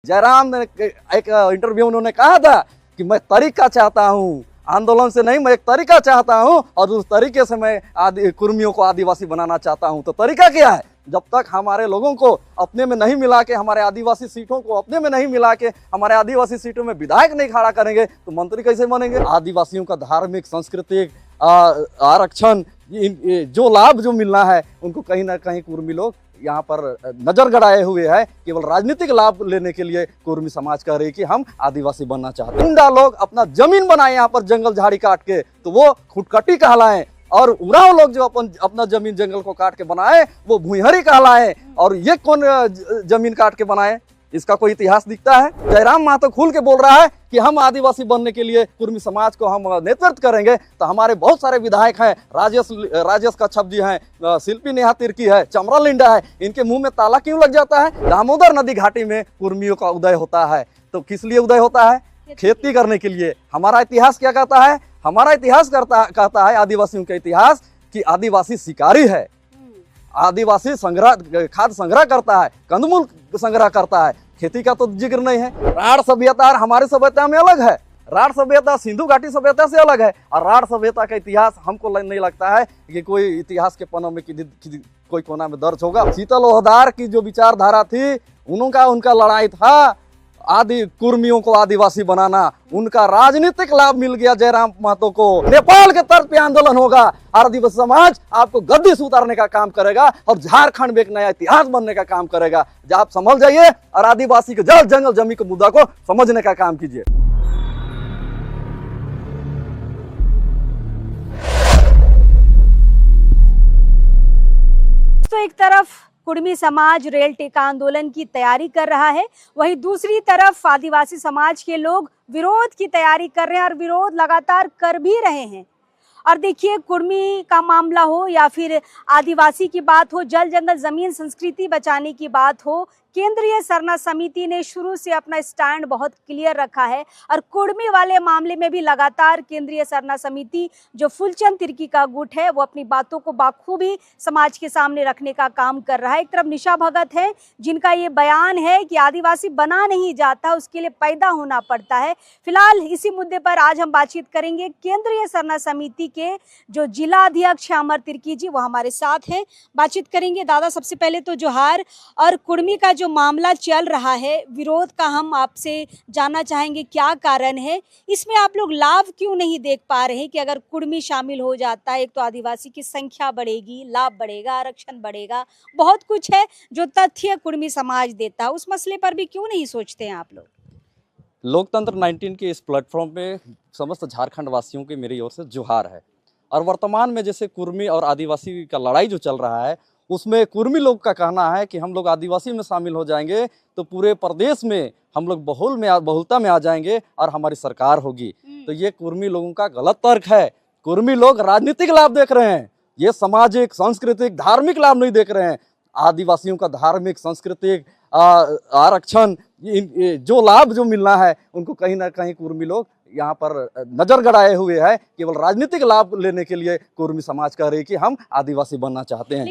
जयराम ने एक इंटरव्यू में उन्होंने कहा था कि मैं तरीका चाहता हूँ, आंदोलन से नहीं, मैं एक तरीका चाहता हूँ और उस तरीके से मैं कुर्मियों को आदिवासी बनाना चाहता हूँ। तो तरीका क्या है? जब तक हमारे लोगों को अपने में नहीं मिला के, हमारे आदिवासी सीटों को अपने में नहीं मिला के, हमारे आदिवासी सीटों में विधायक नहीं खड़ा करेंगे तो मंत्री कैसे बनेंगे? आदिवासियों का धार्मिक, सांस्कृतिक आरक्षण, जो लाभ जो मिलना है उनको कहीं ना कहीं कुर्मी लोग यहाँ पर नजर गड़ाए हुए है। केवल राजनीतिक लाभ लेने के लिए कुर्मी समाज कह रही कि हम आदिवासी बनना चाहते हैं। गुंडा लोग अपना जमीन बनाए यहाँ पर जंगल झाड़ी काट के, तो वो खुटकटी कहलाएं, और उराव लोग जो अपना जमीन जंगल को काट के बनाए वो भूइहरी कहलाए। और ये कौन जमीन काट के बनाए? इसका कोई इतिहास दिखता है? जयराम महतो खुल के बोल रहा है कि हम आदिवासी बनने के लिए कुर्मी समाज को हम नेतृत्व करेंगे। तो हमारे बहुत सारे विधायक हैं, राजेश कच्छप जी हैं, शिल्पी नेहा तिर्की है, चमरा लिंडा है, इनके मुंह में ताला क्यों लग जाता है? दामोदर नदी घाटी में कुर्मियों का उदय होता है, तो किस लिए उदय होता है? खेती करने के लिए। हमारा इतिहास क्या कहता है? हमारा इतिहास कहता है, आदिवासियों का इतिहास, कि आदिवासी शिकारी है, आदिवासी खाद्य संग्रह करता है, कंदमूल संग्रह करता है, खेती का तो जिक्र नहीं है। राढ़ सभ्यता और हमारी सभ्यता में अलग है। राढ़ सभ्यता सिंधु घाटी सभ्यता से अलग है, और राढ़ सभ्यता का इतिहास हमको नहीं लगता है कि कोई इतिहास के पन्नों में कोई कोना में दर्ज होगा। शीतल ओहदार की जो विचारधारा थी, उनका लड़ाई था आदि कुर्मियों को आदिवासी बनाना। उनका राजनीतिक लाभ मिल गया जयराम महतो को। नेपाल के तर्ज पे आंदोलन होगा, आदिवासी समाज आपको गद्दी से उतारने का काम करेगा और झारखंड में एक नया इतिहास बनने का काम करेगा। जब आप समझ जाइए और आदिवासी के जल जंगल जमीन के मुद्दा को समझने का काम कीजिए। तो एक तरफ कुर्मी समाज रेल टेका आंदोलन की तैयारी कर रहा है, वहीं दूसरी तरफ आदिवासी समाज के लोग विरोध की तैयारी कर रहे हैं और विरोध लगातार कर भी रहे हैं। और देखिए, कुर्मी का मामला हो या फिर आदिवासी की बात हो, जल जंगल जमीन संस्कृति बचाने की बात हो, केंद्रीय सरना समिति ने शुरू से अपना स्टैंड बहुत क्लियर रखा है। और कुर्मी वाले मामले में भी लगातार केंद्रीय सरना समिति जो फूलचंद तिर्की का गुट है, वो अपनी बातों को बाखूबी समाज के सामने रखने का काम कर रहा है। एक तरफ निशा भगत है, जिनका ये बयान है कि आदिवासी बना नहीं जाता, उसके लिए पैदा होना पड़ता है। फिलहाल इसी मुद्दे पर आज हम बातचीत करेंगे। केंद्रीय सरना समिति के जो जिला अध्यक्ष अमर तिर्की जी, वो हमारे साथ हैं, बातचीत करेंगे। दादा, सबसे पहले तो जोहार। और कुर्मी का जो मामला चल रहा है, विरोध का, हम आपसे जानना चाहेंगे क्या कारण है, इसमें आप लोग लाभ क्यों नहीं देख पा रहे हैं कि अगर कुर्मी शामिल हो जाता है, एक तो आदिवासी की संख्या बढ़ेगी, लाभ बढ़ेगा, आरक्षण बढ़ेगा, बहुत कुछ है जो तथ्य कुर्मी समाज देता है, उस मसले पर भी क्यों नहीं सोचते हैं आप लोग? लोकतंत्र 19 के इस प्लेटफॉर्म पे समस्त झारखंड वासियों की मेरी ओर से जोहार है। और वर्तमान में जैसे कुर्मी और आदिवासी का लड़ाई जो चल रहा है, उसमें कुर्मी लोग का कहना है कि हम लोग आदिवासी में शामिल हो जाएंगे तो पूरे प्रदेश में हम लोग बहुलता में आ जाएंगे और हमारी सरकार होगी। तो ये कुर्मी लोगों का गलत तर्क है। कुर्मी लोग राजनीतिक लाभ देख रहे हैं, ये सामाजिक, सांस्कृतिक, धार्मिक लाभ नहीं देख रहे हैं। आदिवासियों का धार्मिक, सांस्कृतिक आरक्षण, जो लाभ जो मिलना है उनको कहीं ना कहीं कुर्मी लोग यहाँ पर नजर गड़ाए हुए है। केवल राजनीतिक लाभ लेने के लिए कुर्मी समाज कह रही कि हम आदिवासी बनना चाहते हैं।